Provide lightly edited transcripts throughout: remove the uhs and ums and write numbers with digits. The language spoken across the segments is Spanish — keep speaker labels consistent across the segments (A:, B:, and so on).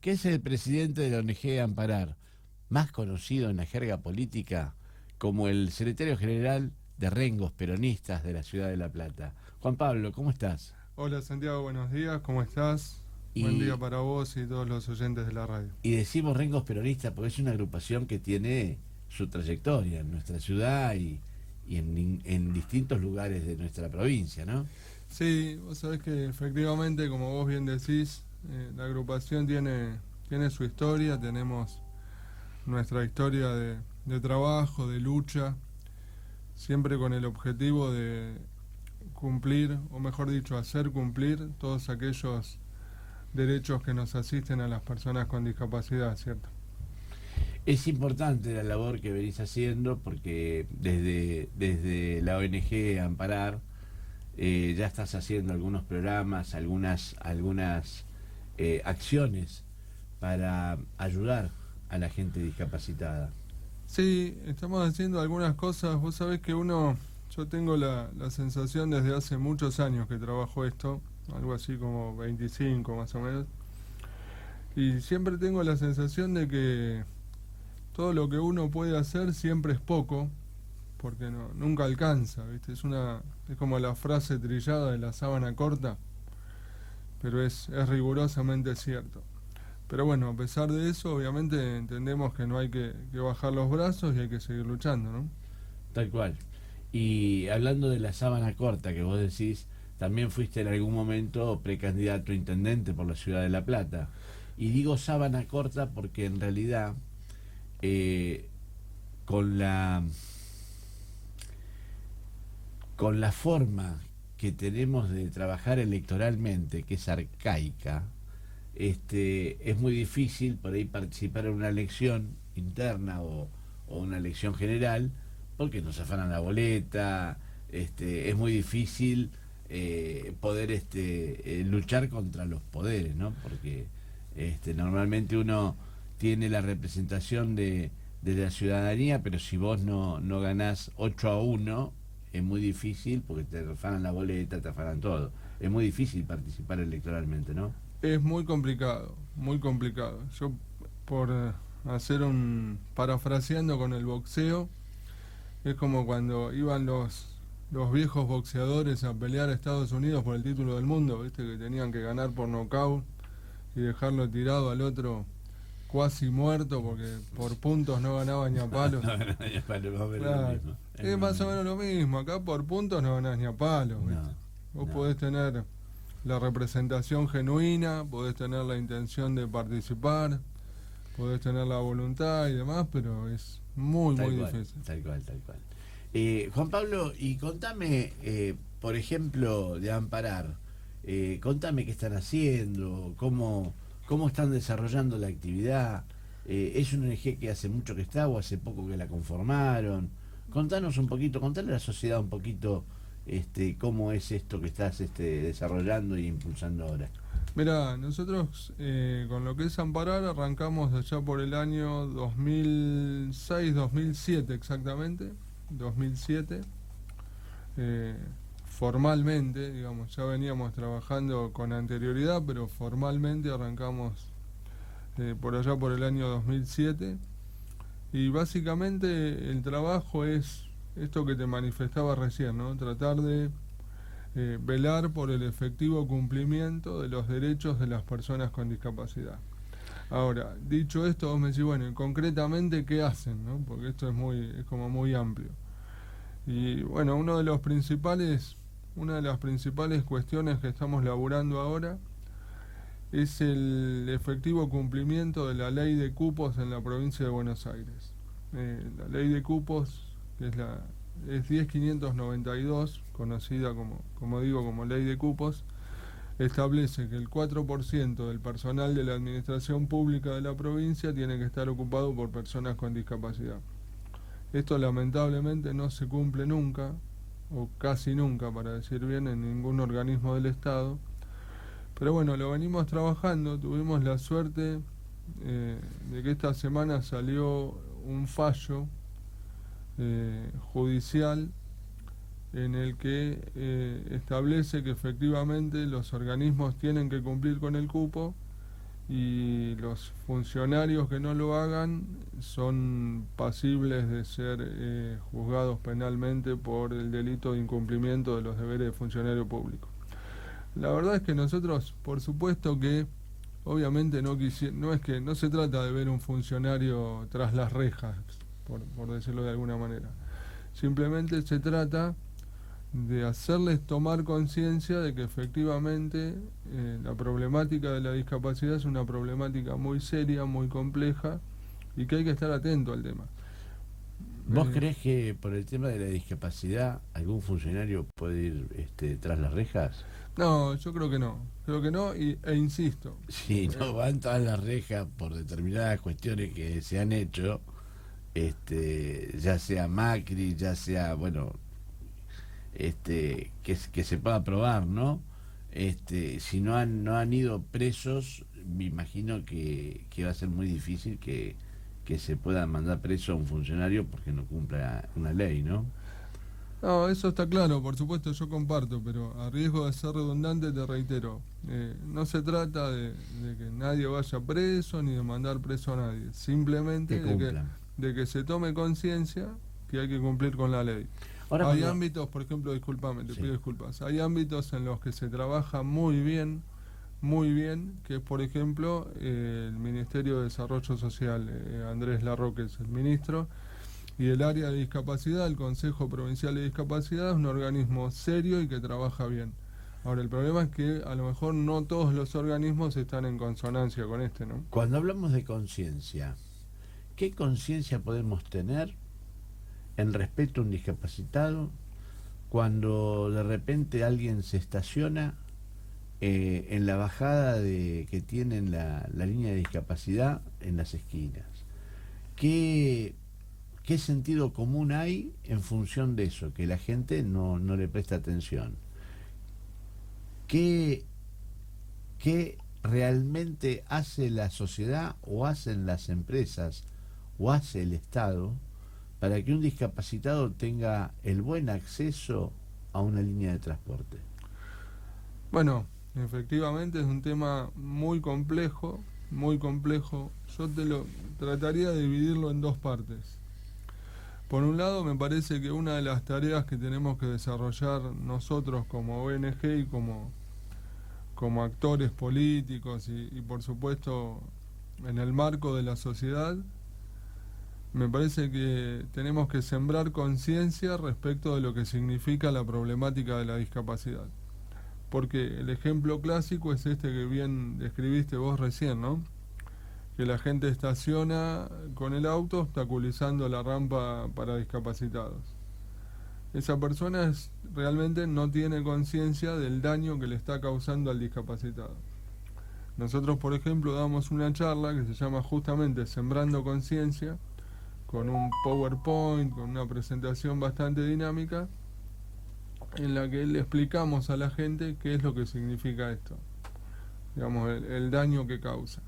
A: que es el presidente de la ONG Amparar, más conocido en la jerga política como el secretario general de Rengos Peronistas de la ciudad de La Plata. Juan Pablo, ¿cómo estás?
B: Hola Santiago, buenos días, ¿cómo estás? Buen día
A: Y,
B: para vos y todos los oyentes de la radio.
A: y decimos Rengos Peronistas porque es una agrupación que tiene su trayectoria en nuestra ciudad y en distintos lugares de nuestra provincia, ¿no?
B: Sí, vos sabés que efectivamente, como vos bien decís, la agrupación tiene su historia, tenemos nuestra historia de trabajo, de lucha, siempre con el objetivo de cumplir, o mejor dicho, hacer cumplir todos aquellos derechos que nos asisten a las personas con discapacidad, ¿cierto?
A: Es importante la labor que venís haciendo porque desde la ONG Amparar ya estás haciendo algunos programas, algunas acciones para ayudar a la gente discapacitada.
B: Sí, estamos haciendo algunas cosas. Vos sabés que yo tengo la sensación desde hace muchos años que trabajo esto, algo así como 25 más o menos, y siempre tengo la sensación de que todo lo que uno puede hacer siempre es poco, porque nunca alcanza, ¿viste? Es como la frase trillada de la sábana corta, pero es rigurosamente cierto. Pero bueno, a pesar de eso, obviamente entendemos que no hay que bajar los brazos y hay que seguir luchando, ¿no?
A: Tal cual. Y hablando de la sábana corta que vos decís, también fuiste en algún momento precandidato a intendente por la ciudad de La Plata. Y digo sábana corta porque en realidad eh, con la con la forma que tenemos de trabajar electoralmente, que es arcaica, es muy difícil por ahí participar en una elección interna o una elección general, porque nos afanan la boleta, es muy difícil poder luchar contra los poderes, ¿no? Porque normalmente uno tiene la representación de la ciudadanía, pero si vos no ganás 8-1, es muy difícil porque te afanan la boleta, te afanan todo. Es muy difícil participar electoralmente, ¿no?
B: Es muy complicado, muy complicado. Yo, por hacer parafraseando con el boxeo, es como cuando iban los viejos boxeadores a pelear a Estados Unidos por el título del mundo, ¿viste? Que tenían que ganar por nocaut y dejarlo tirado al otro cuasi muerto porque por puntos no ganaba ni a palos.
A: No, no, ya para más o menos lo
B: Claro.
A: mismo. Es
B: Es
A: lo
B: más o
A: mismo.
B: menos lo mismo. Acá por puntos no ganás ni a palos, ¿viste?
A: No,
B: Vos
A: no.
B: podés tener la representación genuina, podés tener la intención de participar, podés tener la voluntad y demás, pero es muy,
A: Tal
B: muy
A: cual,
B: difícil.
A: tal cual, tal cual. Juan Pablo, y contame, por ejemplo, de Amparar, contame qué están haciendo, cómo están desarrollando la actividad. ¿Es una ONG que hace mucho que está o hace poco que la conformaron? Contanos un poquito, contale a la sociedad un poquito cómo es esto que estás desarrollando y impulsando ahora.
B: Mira, nosotros con lo que es Amparar arrancamos allá por el año 2006-2007 exactamente, 2007. eh, Formalmente, digamos, ya veníamos trabajando con anterioridad, pero formalmente arrancamos por allá por el año 2007. Y básicamente el trabajo es esto que te manifestaba recién, ¿no? Tratar de velar por el efectivo cumplimiento de los derechos de las personas con discapacidad. Ahora, dicho esto, vos me decís, bueno, y concretamente, ¿qué hacen? ¿No? Porque esto es como muy amplio. Y bueno, una de las principales cuestiones que estamos laburando ahora es el efectivo cumplimiento de la ley de cupos en la provincia de Buenos Aires. La ley de cupos, que es 10.592, conocida como digo, como ley de cupos, establece que el 4% del personal de la administración pública de la provincia tiene que estar ocupado por personas con discapacidad. Esto lamentablemente no se cumple nunca, o casi nunca, para decir bien, en ningún organismo del Estado. Pero bueno, lo venimos trabajando, tuvimos la suerte de que esta semana salió un fallo judicial en el que establece que efectivamente los organismos tienen que cumplir con el cupo y los funcionarios que no lo hagan son pasibles de ser juzgados penalmente por el delito de incumplimiento de los deberes de funcionario público. La verdad es que nosotros, por supuesto que obviamente no es que no se trata de ver un funcionario tras las rejas, por decirlo de alguna manera. Simplemente se trata de hacerles tomar conciencia de que efectivamente la problemática de la discapacidad es una problemática muy seria, muy compleja y que hay que estar atento al tema.
A: ¿Vos creés que por el tema de la discapacidad algún funcionario puede ir tras las rejas?
B: No, yo creo que no e insisto.
A: Si no van tras las rejas por determinadas cuestiones que se han hecho, ya sea Macri, ya sea, bueno, que se pueda probar, ¿no? Si no han ido presos, me imagino que va a ser muy difícil que se pueda mandar preso a un funcionario porque no cumpla una ley, ¿no?
B: No, eso está claro, por supuesto yo comparto, pero a riesgo de ser redundante te reitero, no se trata de que nadie vaya preso ni de mandar preso a nadie, simplemente
A: Que cumplan.
B: de que se tome conciencia que hay que cumplir con la ley.
A: Ahora,
B: Hay
A: cuando-
B: ámbitos, por ejemplo, discúlpame, te
A: Sí.
B: pido disculpas, hay ámbitos en los que se trabaja muy bien, que es por ejemplo el Ministerio de Desarrollo Social, Andrés Larroque es el ministro, y el área de discapacidad, el Consejo Provincial de Discapacidad, es un organismo serio y que trabaja bien. Ahora, el problema es que a lo mejor no todos los organismos están en consonancia con ¿no?
A: Cuando hablamos de conciencia, ¿qué conciencia podemos tener en respeto a un discapacitado cuando de repente alguien se estaciona en la bajada que tienen la línea de discapacidad en las esquinas? ¿Qué, ¿Qué sentido común hay en función de eso? Que la gente no le presta atención. ¿Qué, ¿Qué realmente hace la sociedad o hacen las empresas o hace el Estado para que un discapacitado tenga el buen acceso a una línea de transporte?
B: Bueno, efectivamente es un tema muy complejo, muy complejo. Yo te lo trataría de dividirlo en dos partes. Por un lado, me parece que una de las tareas que tenemos que desarrollar nosotros como ONG y como actores políticos y por supuesto en el marco de la sociedad, me parece que tenemos que sembrar conciencia respecto de lo que significa la problemática de la discapacidad. Porque el ejemplo clásico es este que bien describiste vos recién, ¿no? Que la gente estaciona con el auto obstaculizando la rampa para discapacitados. Esa persona realmente no tiene conciencia del daño que le está causando al discapacitado. Nosotros, por ejemplo, damos una charla que se llama justamente Sembrando Conciencia, con un PowerPoint, con una presentación bastante dinámica, en la que le explicamos a la gente qué es lo que significa esto, digamos, el daño que causa.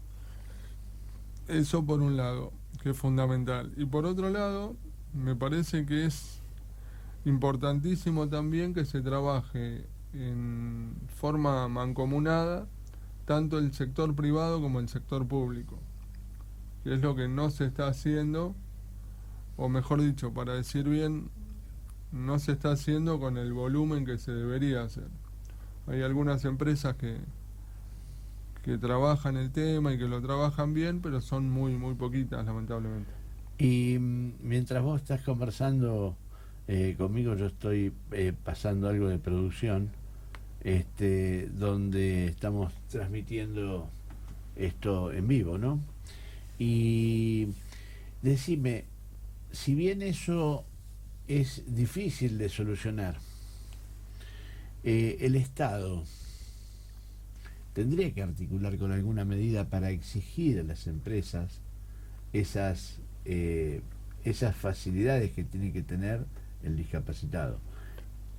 B: Eso por un lado, que es fundamental. Y por otro lado, me parece que es importantísimo también que se trabaje en forma mancomunada tanto el sector privado como el sector público, que es lo que no se está haciendo, o mejor dicho, para decir bien, no se está haciendo con el volumen que se debería hacer. Hay algunas empresas que trabajan el tema y que lo trabajan bien, pero son muy poquitas, lamentablemente.
A: Y mientras vos estás conversando conmigo, yo estoy pasando algo de producción, donde estamos transmitiendo esto en vivo, ¿no? Y decime, si bien eso es difícil de solucionar, el Estado tendría que articular con alguna medida para exigir a las empresas esas, esas facilidades que tiene que tener el discapacitado.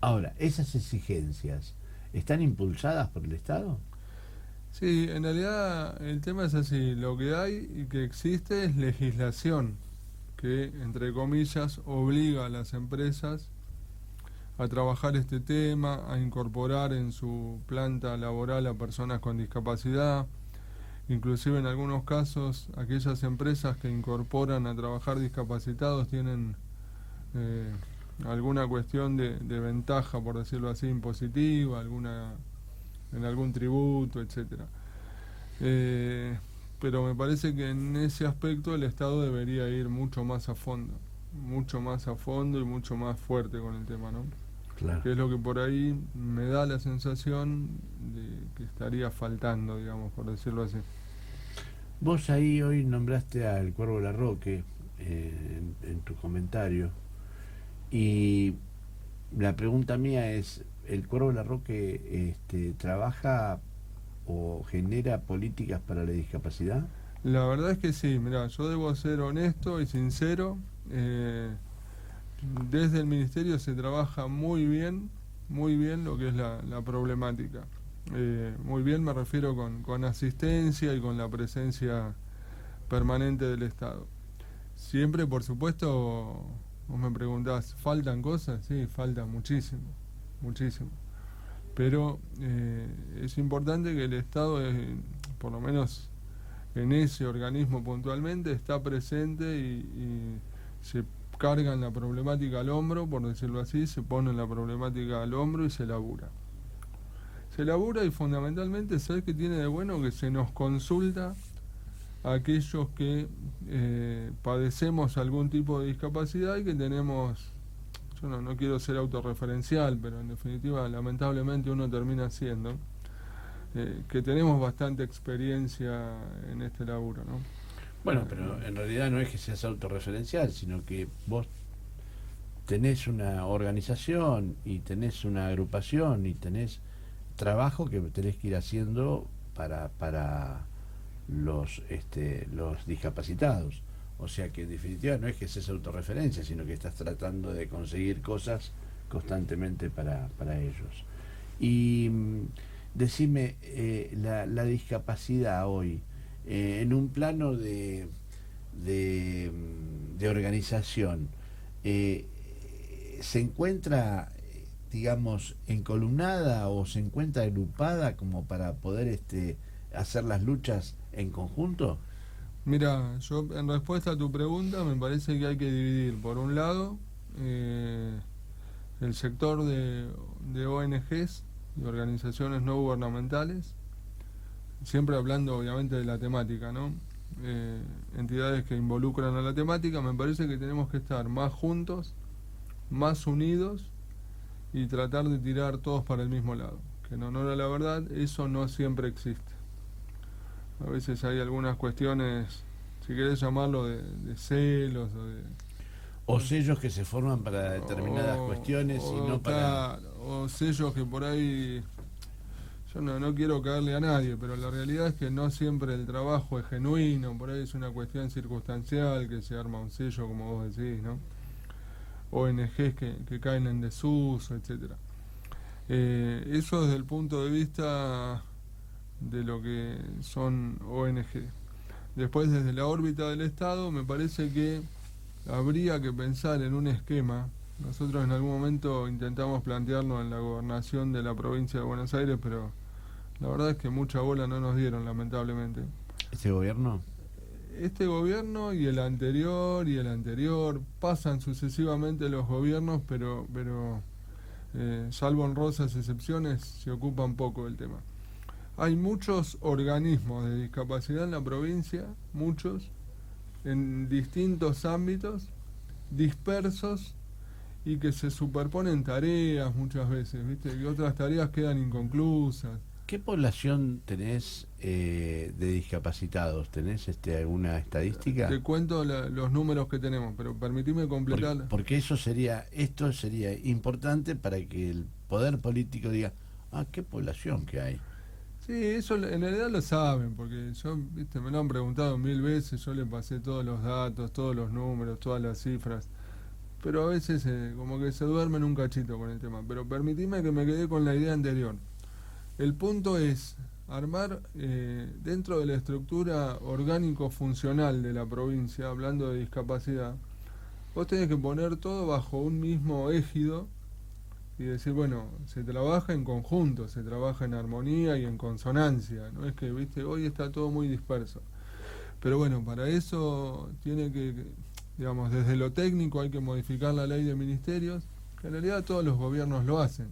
A: Ahora, ¿esas exigencias están impulsadas por el Estado?
B: Sí, en realidad el tema es así, lo que hay y que existe es legislación que, entre comillas, obliga a las empresas a trabajar este tema, a incorporar en su planta laboral a personas con discapacidad. inclusive en algunos casos aquellas empresas que incorporan a trabajar discapacitados tienen alguna cuestión de ventaja, por decirlo así, impositiva, en algún tributo, etcétera. Pero me parece que en ese aspecto el Estado debería ir mucho más a fondo y mucho más fuerte con el tema, ¿no?
A: Claro.
B: Que es lo que por ahí me da la sensación de que estaría faltando, digamos, por decirlo así.
A: Vos ahí hoy nombraste al Cuervo Larroque en tu comentario, y la pregunta mía es, ¿el Cuervo Larroque trabaja o genera políticas para la discapacidad?
B: La verdad es que sí, mirá, yo debo ser honesto y sincero. Desde el Ministerio se trabaja muy bien lo que es la problemática. Muy bien me refiero con asistencia y con la presencia permanente del Estado. Siempre, por supuesto, vos me preguntás, ¿faltan cosas? Sí, faltan muchísimo, muchísimo. Pero es importante que el Estado, por lo menos en ese organismo puntualmente, está presente y se cargan la problemática al hombro, por decirlo así, se ponen la problemática al hombro y se labura. Se labura y fundamentalmente, ¿sabes qué tiene de bueno? Que se nos consulta a aquellos que padecemos algún tipo de discapacidad y que tenemos, yo no quiero ser autorreferencial, pero en definitiva lamentablemente uno termina siendo, que tenemos bastante experiencia en este laburo, ¿no?
A: Bueno, pero en realidad no es que seas autorreferencial, sino que vos tenés una organización y tenés una agrupación y tenés trabajo que tenés que ir haciendo para los discapacitados. O sea que en definitiva no es que seas autorreferencia, sino que estás tratando de conseguir cosas constantemente para ellos. Y decime, la discapacidad hoy, en un plano de organización, ¿se encuentra, digamos, encolumnada o se encuentra agrupada como para poder hacer las luchas en conjunto?
B: Mira, yo en respuesta a tu pregunta me parece que hay que dividir, por un lado, el sector de ONGs, de organizaciones no gubernamentales, siempre hablando obviamente de la temática, ¿no? Entidades que involucran a la temática, me parece que tenemos que estar más juntos, más unidos y tratar de tirar todos para el mismo lado. Que en honor a la verdad, eso no siempre existe. A veces hay algunas cuestiones, si querés llamarlo, de celos
A: O sellos que se forman para determinadas cuestiones y no para...
B: o sellos que por ahí... Yo no quiero caerle a nadie, pero la realidad es que no siempre el trabajo es genuino, por ahí es una cuestión circunstancial que se arma un sello, como vos decís, ¿no? ONGs que caen en desuso, etcétera. Eso desde el punto de vista de lo que son ONG. Después, desde la órbita del Estado, me parece que habría que pensar en un esquema. Nosotros en algún momento intentamos plantearlo en la gobernación de la provincia de Buenos Aires, pero la verdad es que mucha bola no nos dieron, lamentablemente.
A: ¿Este gobierno?
B: Este gobierno y el anterior, pasan sucesivamente los gobiernos, pero salvo honrosas excepciones, se ocupan poco del tema. Hay muchos organismos de discapacidad en la provincia, muchos, en distintos ámbitos, dispersos y que se superponen tareas muchas veces, ¿viste? Y otras tareas quedan inconclusas.
A: ¿Qué población tenés de discapacitados? ¿Tenés alguna estadística?
B: Te cuento los números que tenemos, pero permitime completar.
A: Porque esto sería importante para que el poder político diga, qué población que hay.
B: Sí, eso en realidad lo saben, porque yo, viste, me lo han preguntado 1000 veces, yo le pasé todos los datos, todos los números, todas las cifras, pero a veces como que se duermen un cachito con el tema. Pero permitime que me quedé con la idea anterior. El punto es armar dentro de la estructura orgánico-funcional de la provincia, hablando de discapacidad, vos tenés que poner todo bajo un mismo égido y decir, bueno, se trabaja en conjunto, se trabaja en armonía y en consonancia, no es que, viste, hoy está todo muy disperso. Pero bueno, para eso tiene digamos, desde lo técnico hay que modificar la ley de ministerios, que en realidad todos los gobiernos lo hacen.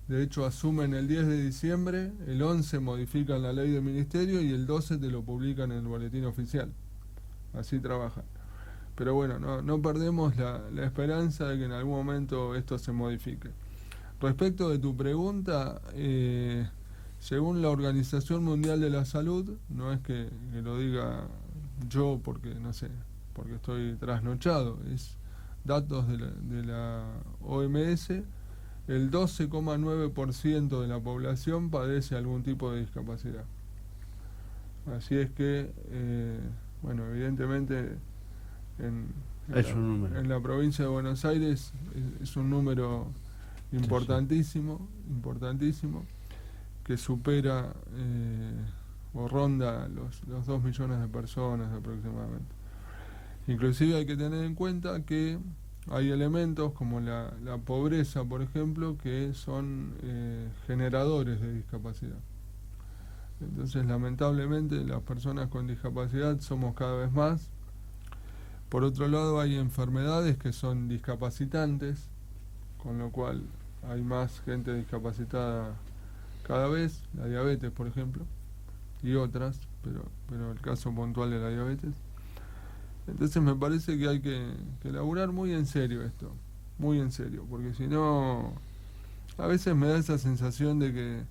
B: De hecho, asumen el 10 de diciembre, el 11 modifican la ley de ministerio y el 12 te lo publican en el boletín oficial. Así trabajan. Pero bueno, no perdemos la esperanza de que en algún momento esto se modifique. Respecto de tu pregunta, según la Organización Mundial de la Salud, no es que lo diga yo porque, no sé, porque estoy trasnochado, es datos de la OMS, el 12,9% de la población padece algún tipo de discapacidad. Así es que, bueno, evidentemente en, en la provincia de Buenos Aires es un número importantísimo, importantísimo, que supera o ronda los 2 millones de personas aproximadamente. Inclusive hay que tener en cuenta que hay elementos como la pobreza, por ejemplo, que son generadores de discapacidad. Entonces, lamentablemente, las personas con discapacidad somos cada vez más. Por otro lado, hay enfermedades que son discapacitantes, con lo cual hay más gente discapacitada cada vez, la diabetes, por ejemplo, y otras, pero el caso puntual de la diabetes. Entonces me parece que hay que elaborar muy en serio esto, muy en serio, porque si no, a veces me da esa sensación de que,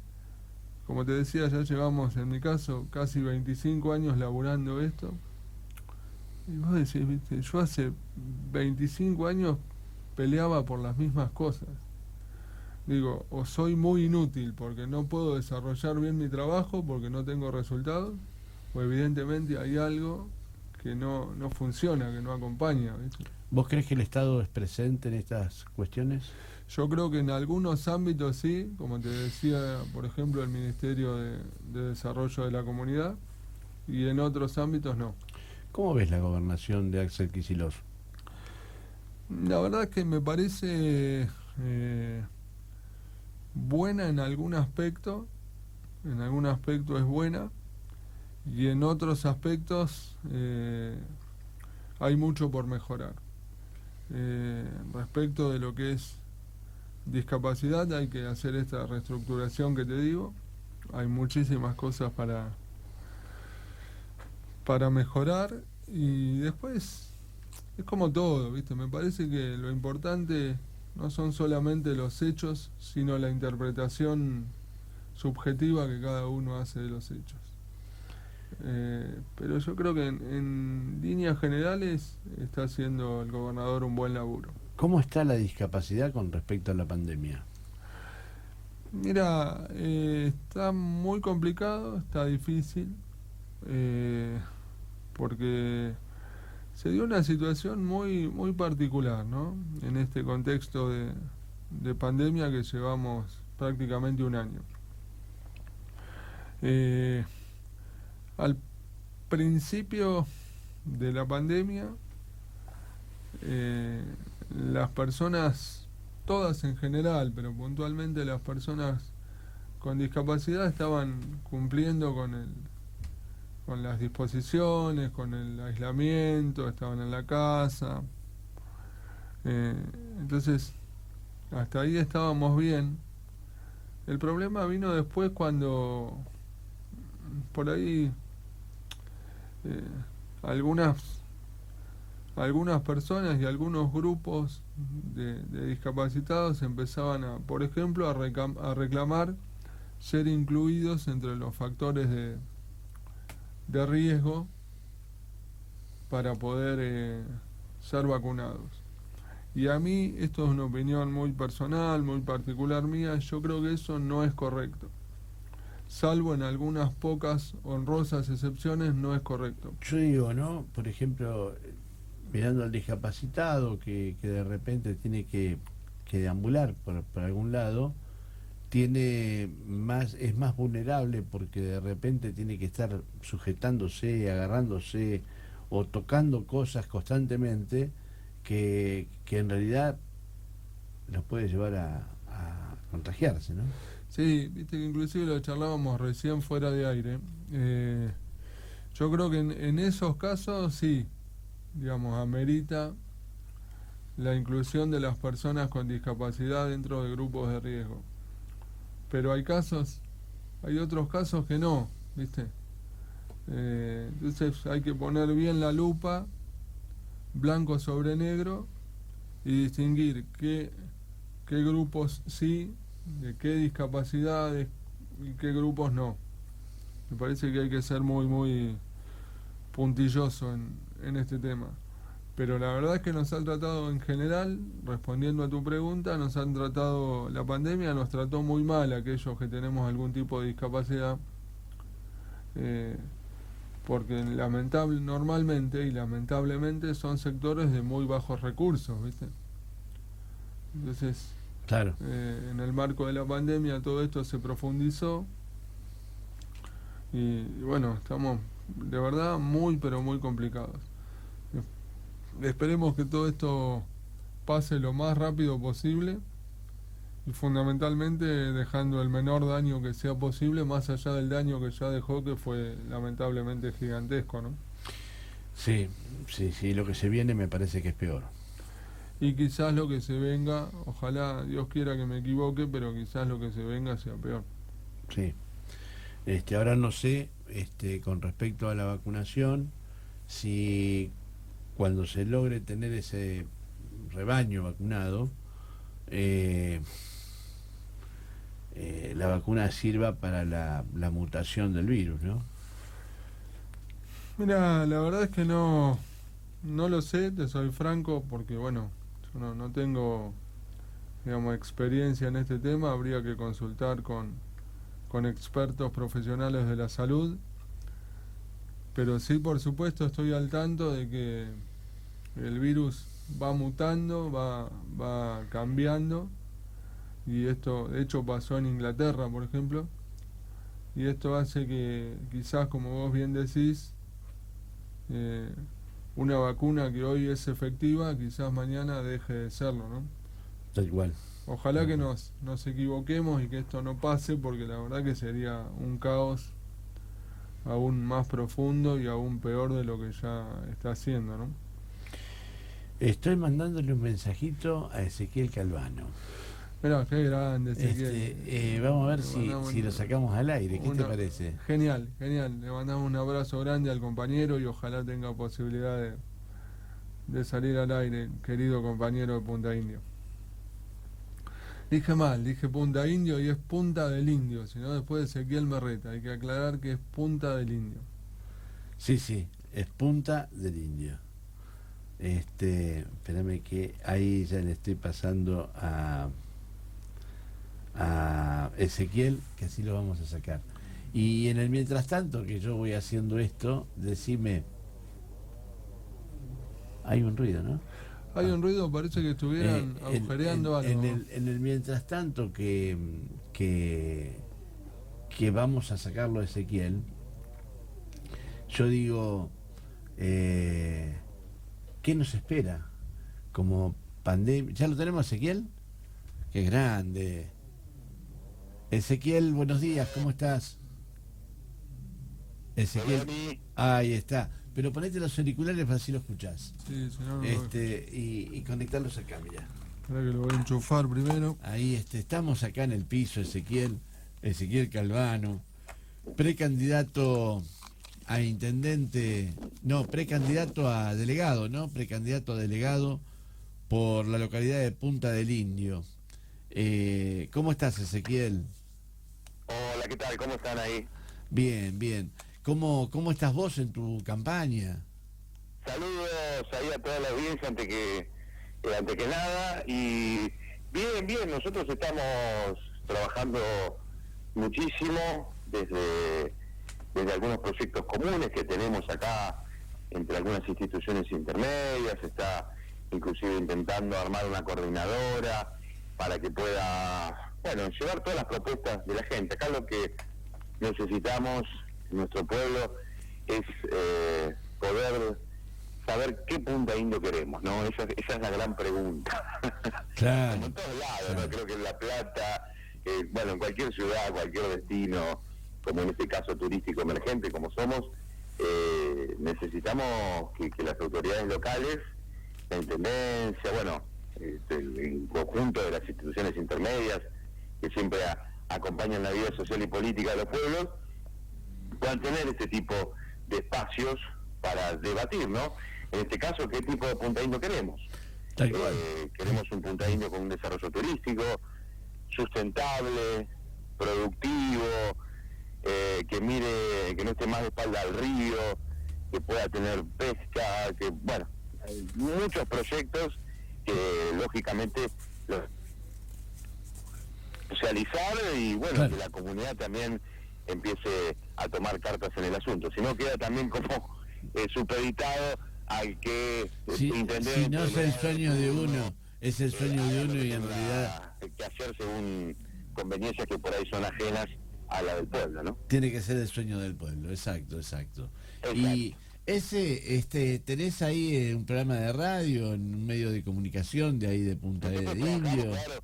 B: como te decía, ya llevamos, en mi caso, casi 25 años laburando esto, y vos decís, viste, yo hace 25 años peleaba por las mismas cosas. Digo, o soy muy inútil porque no puedo desarrollar bien mi trabajo porque no tengo resultados, o evidentemente hay algo que no funciona, que no acompaña, ¿viste?
A: ¿Vos crees que el Estado es presente en estas cuestiones?
B: Yo creo que en algunos ámbitos sí, como te decía, por ejemplo, el Ministerio de Desarrollo de la Comunidad, y en otros ámbitos no.
A: ¿Cómo ves la gobernación de Axel Kicillof?
B: La verdad es que me parece buena en algún aspecto es buena, y en otros aspectos hay mucho por mejorar. Respecto de lo que es discapacidad, hay que hacer esta reestructuración que te digo. Hay muchísimas cosas para mejorar, y después es como todo, ¿viste? Me parece que lo importante no son solamente los hechos, sino la interpretación subjetiva que cada uno hace de los hechos. Pero yo creo que en líneas generales está haciendo el gobernador un buen laburo.
A: ¿Cómo está la discapacidad con respecto a la pandemia?
B: Mira, está muy complicado, está difícil, porque se dio una situación muy particular, ¿no? En este contexto de pandemia que llevamos prácticamente un año. Al principio de la pandemia, las personas, todas en general, pero puntualmente las personas con discapacidad estaban cumpliendo con las disposiciones, con el aislamiento, estaban en la casa. Entonces, hasta ahí estábamos bien. El problema vino después cuando por ahí eh, algunas personas y algunos grupos de discapacitados empezaban por ejemplo, a reclamar ser incluidos entre los factores de riesgo para poder ser vacunados. Y a mí, esto es una opinión muy personal, muy particular mía, yo creo que eso no es correcto. Salvo en algunas pocas honrosas excepciones, no es correcto.
A: Yo digo, ¿no? Por ejemplo, mirando al discapacitado que de repente tiene que deambular por algún lado, es más vulnerable porque de repente tiene que estar sujetándose, agarrándose o tocando cosas constantemente que en realidad los puede llevar a contagiarse, ¿no?
B: Sí, viste que inclusive lo charlábamos recién fuera de aire. Yo creo que en esos casos sí, digamos, amerita la inclusión de las personas con discapacidad dentro de grupos de riesgo. Pero hay otros casos que no, ¿viste? Entonces hay que poner bien la lupa, blanco sobre negro, y distinguir qué grupos sí, de qué discapacidades y qué grupos no. Me parece que hay que ser muy, muy puntilloso en este tema. Pero la verdad es que nos han tratado en general, respondiendo a tu pregunta, la pandemia nos trató muy mal a aquellos que tenemos algún tipo de discapacidad, porque normalmente y lamentablemente son sectores de muy bajos recursos, ¿viste? Entonces,
A: Claro.
B: en el marco de la pandemia todo esto se profundizó y bueno, estamos de verdad muy pero muy complicados. Esperemos que todo esto pase lo más rápido posible y fundamentalmente dejando el menor daño que sea posible, más allá del daño que ya dejó, que fue lamentablemente gigantesco, ¿no?
A: Sí, sí, sí, lo que se viene me parece que es peor.
B: Y quizás lo que se venga, ojalá Dios quiera que me equivoque, pero quizás lo que se venga sea peor.
A: Sí. Ahora no sé, con respecto a la vacunación, si cuando se logre tener ese rebaño vacunado, eh, la vacuna sirva para la mutación del virus, ¿no?
B: Mira, la verdad es que no lo sé, te soy franco, porque bueno, yo no tengo, digamos, experiencia en este tema, habría que consultar con expertos profesionales de la salud, pero sí, por supuesto, estoy al tanto de que el virus va mutando, va cambiando, y esto de hecho pasó en Inglaterra, por ejemplo, y esto hace que quizás, como vos bien decís, eh, una vacuna que hoy es efectiva, quizás mañana deje de serlo, ¿no?
A: Tal cual.
B: Ojalá que nos equivoquemos y que esto no pase, porque la verdad que sería un caos aún más profundo y aún peor de lo que ya está haciendo, ¿no?
A: Estoy mandándole un mensajito a Ezequiel Calvano.
B: Mirá, qué grande Ezequiel.
A: Vamos a ver
B: Le mandamos
A: si lo sacamos al aire. ¿Qué te parece?
B: Genial, genial. Le mandamos un abrazo grande al compañero y ojalá tenga posibilidad de salir al aire, querido compañero de Punta Indio. Dije mal, dije Punta Indio y es Punta del Indio, si no después Ezequiel me reta. Hay que aclarar que es Punta del Indio.
A: Sí, sí, es Punta del Indio. Espérame que ahí ya le estoy pasando a Ezequiel, que así lo vamos a sacar. Y en el mientras tanto que yo voy haciendo esto, decime, hay un ruido, ¿no?
B: Hay un ruido, parece que estuvieran agujereando algo.
A: En el mientras tanto que vamos a sacarlo a Ezequiel, yo digo, ¿qué nos espera? Como pandemia. ¿Ya lo tenemos, Ezequiel? ¡Qué grande! Ezequiel, buenos días, ¿cómo estás? Ezequiel, ahí está. Pero ponete los auriculares para así lo escuchás.
B: Sí, si no,
A: y conectarlos acá, mirá.
B: Espera que lo voy a enchufar primero.
A: Ahí estamos acá en el piso, Ezequiel Calvano, precandidato a intendente, no, precandidato a delegado, ¿no? Precandidato a delegado por la localidad de Punta del Indio. ¿Cómo estás, Ezequiel?
C: Hola, ¿qué tal? ¿Cómo están ahí?
A: Bien, bien. ¿Cómo estás vos en tu campaña?
C: Saludos ahí a toda la audiencia antes que nada. Y bien, nosotros estamos trabajando muchísimo desde algunos proyectos comunes que tenemos acá entre algunas instituciones intermedias. Está inclusive intentando armar una coordinadora para que pueda, llevar todas las propuestas de la gente. Acá lo que necesitamos en nuestro pueblo es poder saber qué Punta Indio queremos, ¿no? Esa es la gran pregunta.
A: Claro.
C: Como en todos lados,
A: claro.
C: ¿no? Creo que en La Plata bueno, en cualquier ciudad, cualquier destino, como en este caso turístico emergente como somos, necesitamos que las autoridades locales, la intendencia, bueno, el conjunto de las instituciones intermedias que siempre acompañan la vida social y política de los pueblos, puedan tener este tipo de espacios para debatir, ¿no? En este caso, ¿qué tipo de Punta Indio queremos? Queremos un Punta Indio con un desarrollo turístico sustentable, productivo, que no esté más de espalda al río, que pueda tener pesca, que, bueno, hay muchos proyectos que lógicamente los socializar y, bueno, claro, que la comunidad también empiece a tomar cartas en el asunto. Si no, queda también como supeditado al que
A: intendente... Si no es el sueño de uno, es el sueño de uno, y en realidad...
C: que hacer según conveniencias que por ahí son ajenas a la del pueblo, ¿no?
A: Tiene que ser el sueño del pueblo, exacto. Y tenés ahí un programa de radio, en un medio de comunicación de ahí de Punta de Indio.
C: Claro,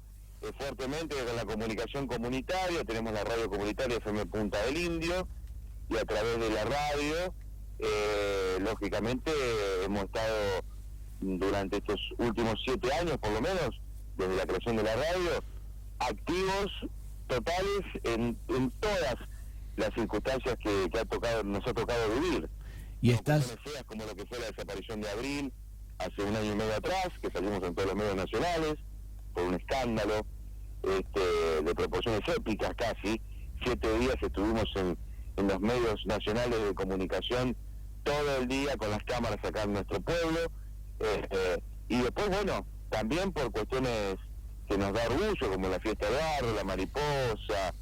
C: fuertemente con la comunicación comunitaria, tenemos la radio comunitaria FM Punta del Indio, y a través de la radio, lógicamente hemos estado durante estos últimos 7 años, por lo menos, desde la creación de la radio, activos totales en todas las circunstancias que nos ha tocado vivir.
A: Y estás...
C: feas como lo que fue la desaparición de Abril hace 1 año y medio atrás, que salimos en todos los medios nacionales por un escándalo de proporciones épicas casi. 7 días estuvimos en los medios nacionales de comunicación todo el día con las cámaras acá en nuestro pueblo, y después, bueno, también por cuestiones que nos da orgullo, como la fiesta de barro, la mariposa,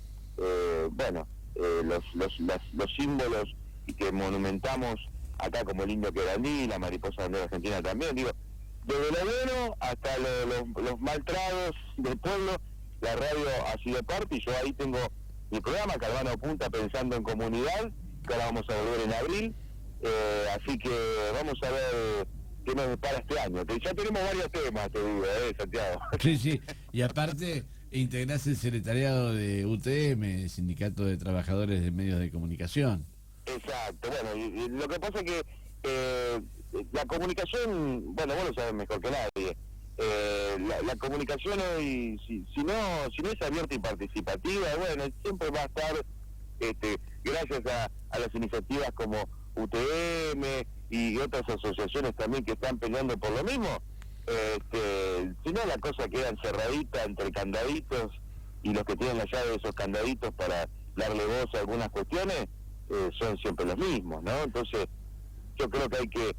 C: los símbolos y que monumentamos acá, como el indio querandí, la mariposa bandera argentina también. Digo, desde lo bueno hasta los maltratos del pueblo, la radio ha sido parte, y yo ahí tengo mi programa, Calvano Punta Pensando en Comunidad, que ahora vamos a volver en abril, así que vamos a ver qué nos depara este año. Ya tenemos varios temas, te digo, Santiago.
A: Sí, y aparte integrás el secretariado de UTM, Sindicato de Trabajadores de Medios de Comunicación.
C: Exacto, bueno, y lo que pasa es que la comunicación, bueno, vos lo sabés mejor que nadie, la comunicación hoy, si no es abierta y participativa, bueno, siempre va a estar, gracias a las iniciativas como UTM y otras asociaciones también que están peleando por lo mismo, si no, la cosa queda encerradita entre candaditos, y los que tienen la llave de esos candaditos para darle voz a algunas cuestiones son siempre los mismos, ¿no? Entonces yo creo que hay que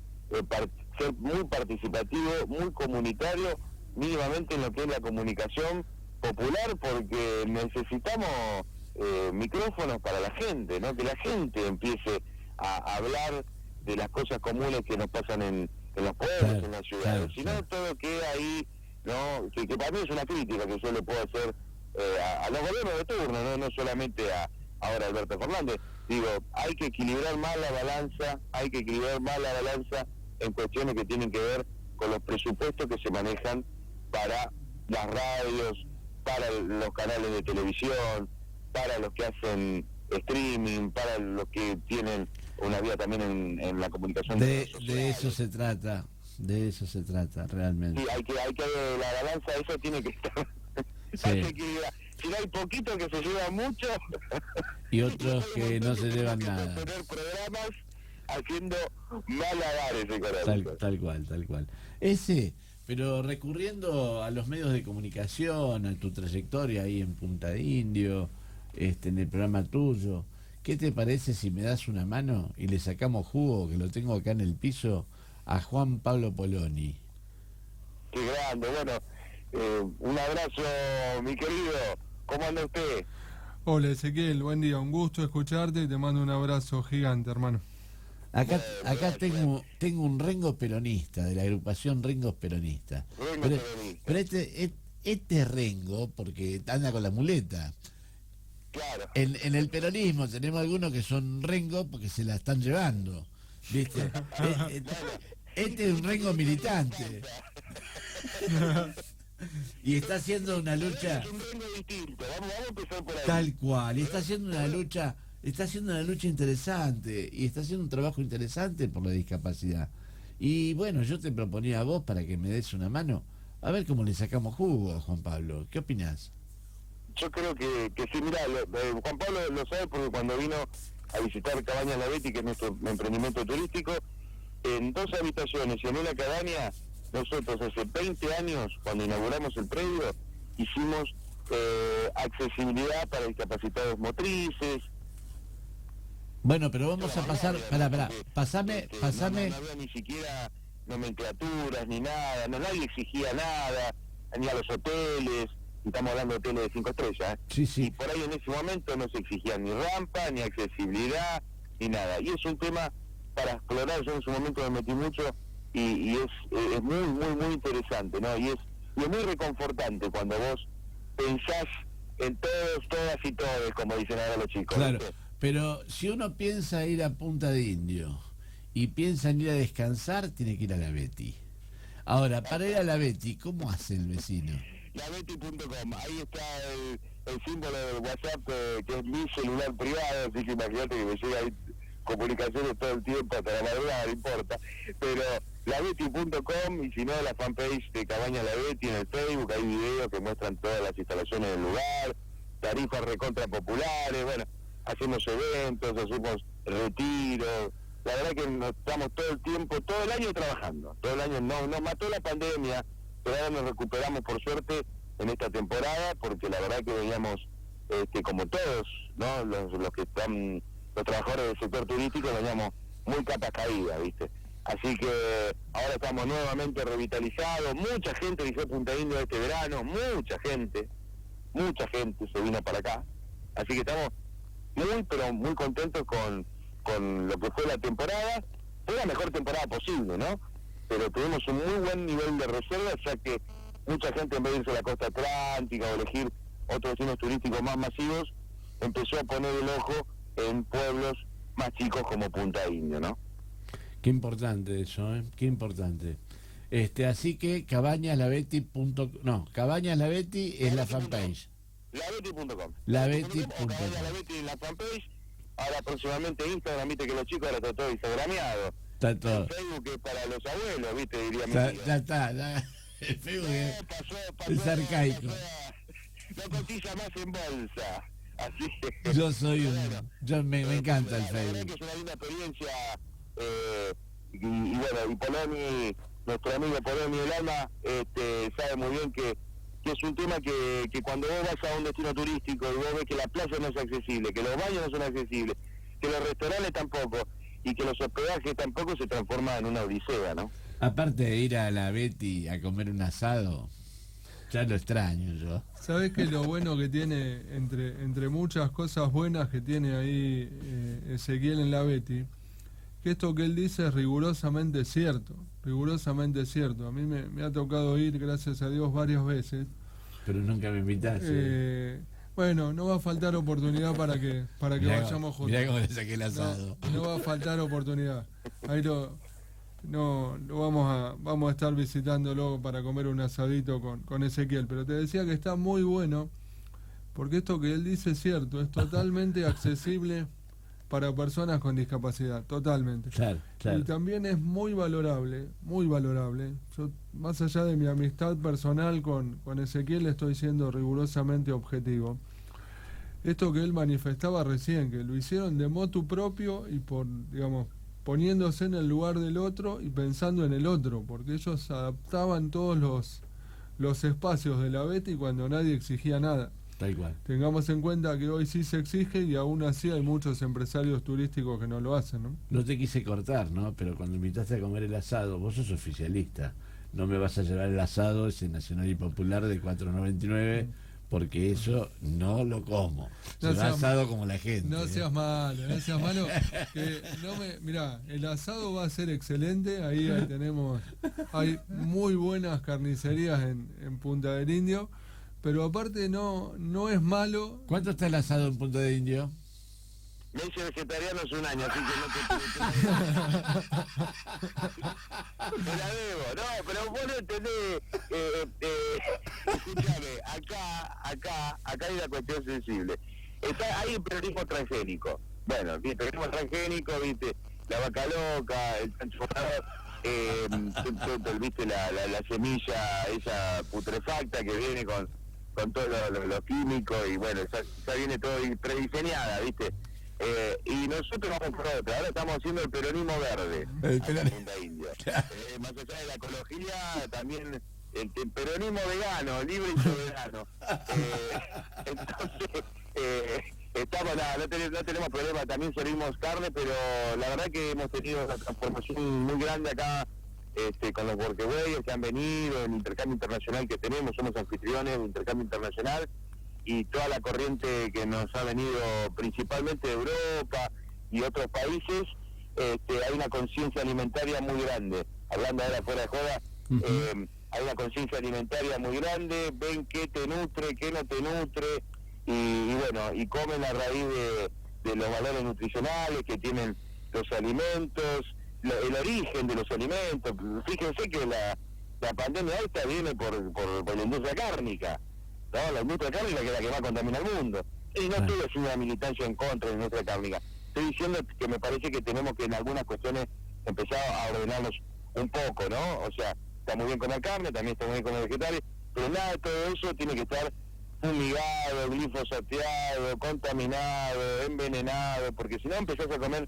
C: ser muy participativo, muy comunitario, mínimamente en lo que es la comunicación popular, porque necesitamos micrófonos para la gente, ¿no? Que la gente empiece a hablar de las cosas comunes que nos pasan en los pueblos, claro, en las ciudades. Si no, todo queda ahí, ¿no? Que para mí es una crítica que yo le puedo hacer a los gobiernos de turno, no solamente ahora Alberto Fernández. Digo, hay que equilibrar más la balanza, en cuestiones que tienen que ver con los presupuestos que se manejan para las radios, para los canales de televisión, para los que hacen streaming, para los que tienen una vida también en la comunicación.
A: De eso se trata, realmente.
C: Sí, hay que la balanza, eso tiene que estar.
A: Sí.
C: Hay que equilibrar. Si no, hay poquitos que se llevan mucho
A: y otros que no se llevan nada.
C: Tener programas haciendo malabares económicos.
A: Tal cual. Pero recurriendo a los medios de comunicación, a tu trayectoria ahí en Punta de Indio, en el programa tuyo, ¿qué te parece si me das una mano y le sacamos jugo, que lo tengo acá en el piso, a Juan Pablo Poloni?
C: Qué grande, bueno, un abrazo, mi querido. ¿Cómo anda usted?
B: Hola Ezequiel, buen día, un gusto escucharte y te mando un abrazo gigante, hermano.
A: Acá tengo un Rengo peronista, de la agrupación Rengos Peronista. Pero este Rengo, porque anda con la muleta.
C: Claro.
A: En el peronismo tenemos algunos que son Rengo porque se la están llevando, ¿viste? Este es un Rengo militante. Y está haciendo una lucha
C: Es un rango distinto, vamos a empezar por ahí.
A: tal cual, y está haciendo una lucha, interesante, y está haciendo un trabajo interesante por la discapacidad. Y bueno, yo te proponía a vos para que me des una mano, a ver cómo le sacamos jugo, Juan Pablo. ¿Qué opinás?
C: Yo creo que sí, mira, Juan Pablo lo sabe porque cuando vino a visitar Cabañas La Betty, que es nuestro emprendimiento turístico, en 2 habitaciones y en una cabaña, nosotros hace 20 años, cuando inauguramos el predio, hicimos accesibilidad para discapacitados motrices.
A: Bueno, pero vamos a pasar, pasame.
C: No había ni siquiera nomenclaturas ni nada, nadie exigía nada, ni a los hoteles, y estamos hablando de hoteles de 5 estrellas, ¿eh?
A: Sí, sí.
C: Y por ahí en ese momento no se exigía ni rampa, ni accesibilidad, ni nada. Y es un tema para explorar, yo en su momento me metí mucho, y es muy interesante, ¿no? Y es muy reconfortante cuando vos pensás en todos, todas y todos, como dicen ahora los chicos.
A: Claro,
C: ¿viste?
A: pero si uno piensa ir a Punta de Indio y piensa en ir a descansar, tiene que ir a la Betty. Ahora, para ir a la Betty, ¿cómo hace el vecino?
C: Labetty.com, ahí está el símbolo del WhatsApp, que es mi celular privado, así que imagínate que me llega ahí comunicaciones todo el tiempo hasta la madrugada, no importa. Pero labetty.com, y si no, la fanpage de Cabañas La Betty en el Facebook, hay videos que muestran todas las instalaciones del lugar, tarifas recontra populares, bueno, hacemos eventos, hacemos retiros. La verdad que estamos todo el tiempo, todo el año trabajando, todo el año. Nos mató la pandemia, pero ahora nos recuperamos por suerte en esta temporada, porque la verdad que veníamos, como todos, ¿no? Los que están, los trabajadores del sector turístico, veníamos muy capas caídas, ¿viste? Así que ahora estamos nuevamente revitalizados, mucha gente visitó Punta Indio este verano, mucha gente se vino para acá, así que estamos pero muy contentos con lo que fue la temporada. Fue la mejor temporada posible, ¿no? Pero tuvimos un muy buen nivel de reservas, ya que mucha gente, en vez de irse a la costa atlántica o elegir otros destinos turísticos más masivos, empezó a poner el ojo en pueblos más chicos como Punta Indio, ¿no?
A: Qué importante eso, ¿eh? Qué importante. Así que Cabañas La Betty es la fanpage.
C: Labetty.com.
A: Labetty.com.
C: La Betty en la fanpage. Ahora próximamente Instagram, viste que los chicos ahora está todo instagrameado.
A: Está todo.
C: El Facebook es para los abuelos, viste, diría mi
A: Ya,
C: tía.
A: ya está, ya. El Facebook
C: Pasó,
A: es arcaico.
C: no cotiza más en bolsa. Así que...
A: Yo soy
C: bueno,
A: me encanta el
C: la verdad
A: Facebook.
C: que es una linda experiencia, y bueno, y Poloni, nuestro amigo Poloni del Alma, sabe muy bien que es un tema que cuando vos vas a un destino turístico y vos ves que la playa no es accesible, que los baños no son accesibles, que los restaurantes tampoco, y que los hospedajes tampoco, se transforman en una odisea, ¿no?
A: Aparte de ir a la Betty a comer un asado, ya lo extraño yo.
B: ¿Sabés que lo bueno que tiene, entre muchas cosas buenas que tiene ahí Ezequiel en La Betty, que esto que él dice es rigurosamente cierto, rigurosamente cierto. A mí me ha tocado ir, gracias a Dios, varias veces.
A: Pero nunca me invitaste.
B: Bueno, no va a faltar oportunidad para que vayamos juntos.
A: Mirá cómo le saqué el asado.
B: No va a faltar oportunidad. Ahí vamos a estar visitándolo para comer un asadito con Ezequiel. Pero te decía que está muy bueno, porque esto que él dice es cierto, es totalmente accesible para personas con discapacidad, totalmente.
A: Claro.
B: Y también es muy valorable, muy valorable. Yo, más allá de mi amistad personal con Ezequiel, estoy siendo rigurosamente objetivo. Esto que él manifestaba recién, que lo hicieron de motu propio y poniéndose en el lugar del otro y pensando en el otro, porque ellos adaptaban todos los espacios de la Betty cuando nadie exigía nada.
A: Tal cual.
B: Tengamos en cuenta que hoy sí se exige y aún así hay muchos empresarios turísticos que no lo hacen, ¿no?
A: No te quise cortar, ¿no? Pero cuando invitaste a comer el asado, vos sos oficialista. No me vas a llevar el asado ese nacional y popular de 4.99, porque eso no lo como.
B: No
A: Se va asado como la gente.
B: No seas malo, que mirá, el asado va a ser excelente, ahí tenemos, hay muy buenas carnicerías en Punta del Indio. Pero aparte no es malo.
A: ¿Cuánto está el asado en Punta de Indio?
C: Me hice vegetariano hace un año, así que no te la debo. No, pero vos no entendés. Escúchame, acá hay una cuestión sensible. Hay un peronismo transgénico. Bueno, el peronismo transgénico, viste, la vaca loca, el transformador, viste, la semilla esa putrefacta que viene con todo lo químico, y bueno, ya viene todo prediseñada, viste. Y nosotros vamos por otra. Ahora estamos haciendo el peronismo verde. Punta Indio. Más allá de la ecología, también el peronismo vegano, libre y soberano. Entonces, estamos, no tenemos problema, también servimos carne, pero la verdad que hemos tenido una transformación muy grande acá, con los workawayers que han venido, el intercambio internacional que tenemos, somos anfitriones de intercambio internacional, y toda la corriente que nos ha venido principalmente de Europa y otros países. Hay una conciencia alimentaria muy grande, hablando ahora fuera de joda. Hay una conciencia alimentaria muy grande, ven qué te nutre, qué no te nutre, y bueno, y comen a raíz de los valores nutricionales que tienen los alimentos, el origen de los alimentos. Fíjense que la pandemia esta viene por la industria cárnica, ¿no? La industria cárnica, que es la que más contamina el mundo. Y no estoy haciendo una militancia en contra de la industria cárnica, estoy diciendo que me parece que tenemos que en algunas cuestiones empezar a ordenarnos un poco, ¿no? O sea, está muy bien comer carne, también está muy bien comer vegetales, pero nada de todo eso tiene que estar fumigado, glifosateado, contaminado, envenenado, porque si no empezás a comer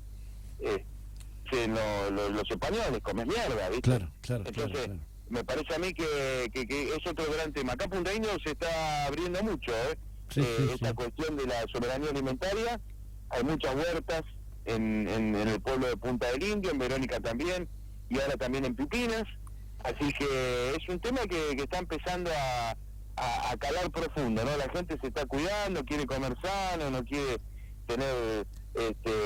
C: los españoles, comes mierda, ¿viste?
A: Claro.
C: Entonces,
A: claro.
C: Me parece a mí que es otro gran tema. Acá Punta Indio se está abriendo mucho, esta cuestión de la soberanía alimentaria. Hay muchas huertas en el pueblo de Punta del Indio, en Verónica también, y ahora también en Pipinas. Así que es un tema que está empezando a calar profundo, ¿no? La gente se está cuidando, quiere comer sano, no quiere tener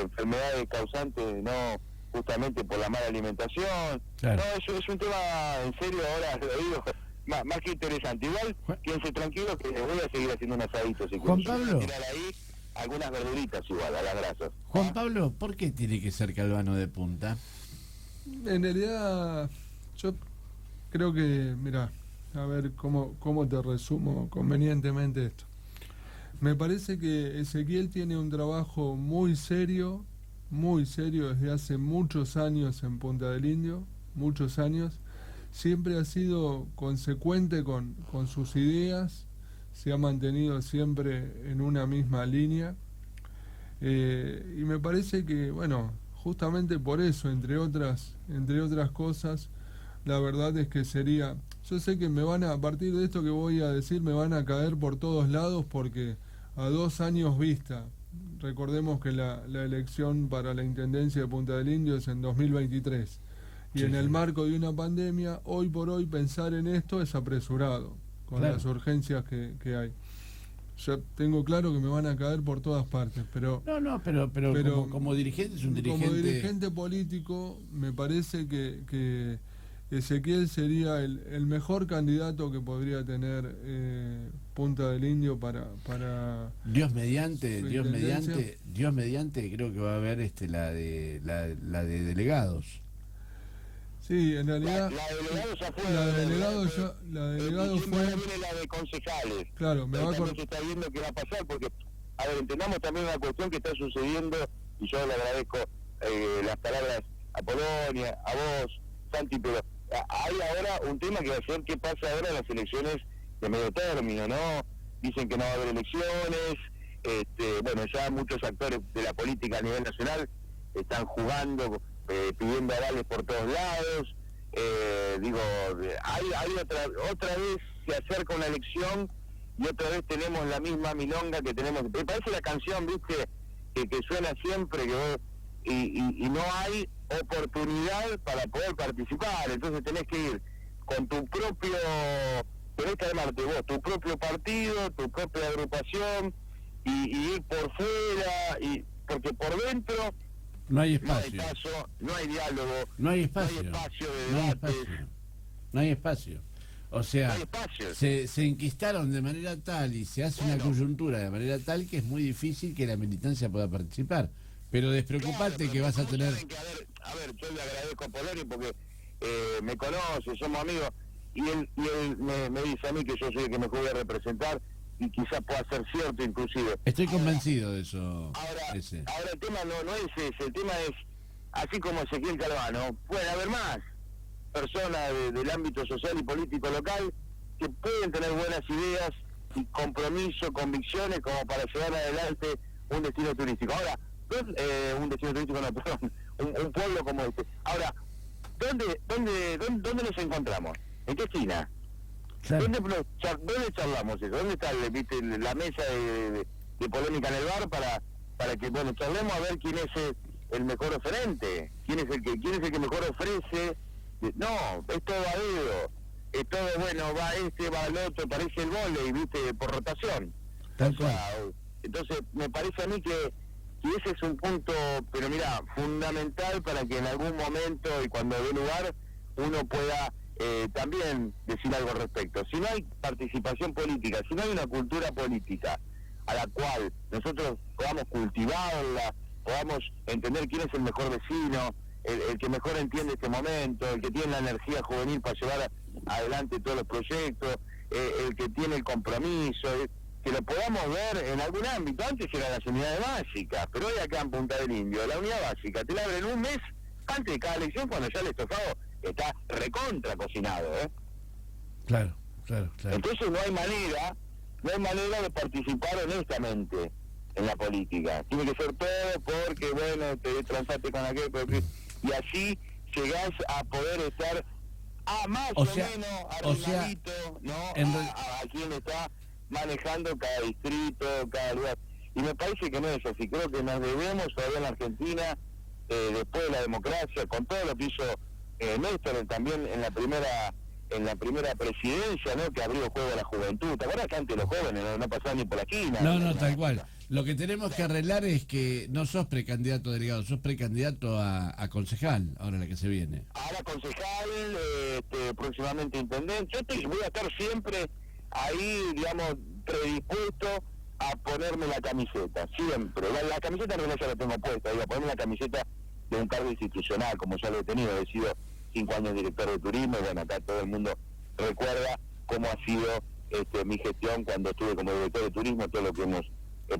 C: enfermedades causantes, no justamente por la mala alimentación.
A: Claro.
C: No, eso es un tema, en serio, ahora lo digo, más que interesante. Igual, quédense tranquilos que voy a seguir haciendo un asadito. Si
A: Juan Pablo,
C: tirar ahí algunas verduritas igual, a las grasas.
A: Juan Pablo, ¿por qué tiene que ser Calvano de Punta?
B: En realidad, yo creo que, mira, a ver cómo te resumo convenientemente esto. Me parece que Ezequiel tiene un trabajo muy serio desde hace muchos años en Punta del Indio, muchos años. Siempre ha sido consecuente con sus ideas, se ha mantenido siempre en una misma línea. Y me parece que, bueno, justamente por eso, entre otras cosas, la verdad es que sería... Yo sé que a partir de esto que voy a decir, me van a caer por todos lados, porque a 2 años vista, recordemos que la elección para la Intendencia de Punta del Indio es en 2023, y en el marco de una pandemia, hoy por hoy pensar en esto es apresurado, con las urgencias que hay. Yo tengo claro que me van a caer por todas partes, pero
A: como dirigente es un dirigente...
B: Como dirigente político, me parece que Ezequiel sería el mejor candidato que podría tener Punta del Indio para
A: Dios mediante, creo que va a haber la de delegados.
B: Sí, en realidad
C: la de delegados ya fue.
B: la delegado fue.
C: Viene la de concejales.
B: Claro,
C: se está viendo qué va a pasar, porque a ver, entendamos también una cuestión que está sucediendo, y yo le agradezco las palabras a Polonia, a vos, Santi, pero hay ahora un tema que va a ser qué pasa ahora en las elecciones de medio término, ¿no? Dicen que no va a haber elecciones, bueno, ya muchos actores de la política a nivel nacional están jugando, pidiendo avales por todos lados. Hay otra vez se acerca una elección y otra vez tenemos la misma milonga que tenemos. Me parece la canción, viste, que suena siempre, y no hay oportunidad para poder participar. Entonces tenés que ir con tu propio, tenés que armarte vos tu propio partido, tu propia agrupación, y ir por fuera, porque por dentro
A: no hay espacio,
C: no hay diálogo,
A: no hay espacio
C: de debate,
A: no hay espacio. O sea, se enquistaron de manera tal y se hace una coyuntura de manera tal que es muy difícil que la militancia pueda participar. Pero despreocupate que vas a tener...
C: A ver, yo le agradezco a Poloni porque me conoce, somos amigos, él me dice a mí que yo soy el que mejor voy a representar, y quizás pueda ser cierto inclusive.
A: Estoy convencido de eso.
C: Ahora el tema no es ese, el tema es, así como Ezequiel Calvano, puede haber más personas del ámbito social y político local que pueden tener buenas ideas y compromiso, convicciones como para llevar adelante un destino turístico. Ahora, un destino turístico no, perdón, un pueblo como este. Ahora, ¿dónde nos encontramos? ¿En qué esquina?
A: Claro.
C: ¿Dónde charlamos eso? ¿Dónde está la mesa de polémica en el bar para que, bueno, charlemos a ver quién es el mejor oferente? ¿Quién es el que mejor ofrece? No, es todo a dedo. Es todo, bueno, va este, va el otro, parece el vóley, ¿viste? Por rotación.
A: Tal cual.
C: Entonces, me parece a mí que ese es un punto, pero mira, fundamental para que en algún momento y cuando dé lugar uno pueda también decir algo al respecto. Si no hay participación política, si no hay una cultura política a la cual nosotros podamos cultivarla, podamos entender quién es el mejor vecino, el que mejor entiende este momento, el que tiene la energía juvenil para llevar adelante todos los proyectos, el que tiene el compromiso, que lo podamos ver en algún ámbito. Antes eran las unidades básicas, pero hoy acá en Punta del Indio, la unidad básica te la abren un mes antes de cada elección, cuando ya el estofado está recontra cocinado,
A: Claro.
C: Entonces no hay manera de participar honestamente en la política. Tiene que ser todo porque, bueno, te transaste con aquel, y así llegás a poder estar más o menos arregladito, ¿no? A quien está manejando cada distrito, cada lugar. Y me parece que no es así. Creo que nos debemos todavía en la Argentina, después de la democracia, con todo lo que hizo Néstor también en la primera presidencia, ¿no? Que abrió juego a la juventud. ¿Te acuerdas que antes los jóvenes no pasaban ni por la esquina?
A: No, tal cual. Lo que tenemos que arreglar es que no sos precandidato delegado, sos precandidato a concejal, ahora la que se viene.
C: Ahora concejal, próximamente intendente. Yo voy a estar siempre ahí, digamos, predispuesto a ponerme la camiseta, siempre. La camiseta en realidad ya la tengo puesta, digo, ponerme la camiseta de un cargo institucional, como ya lo he tenido. He sido 5 años director de turismo, y bueno, acá todo el mundo recuerda cómo ha sido mi gestión cuando estuve como director de turismo, todo lo que hemos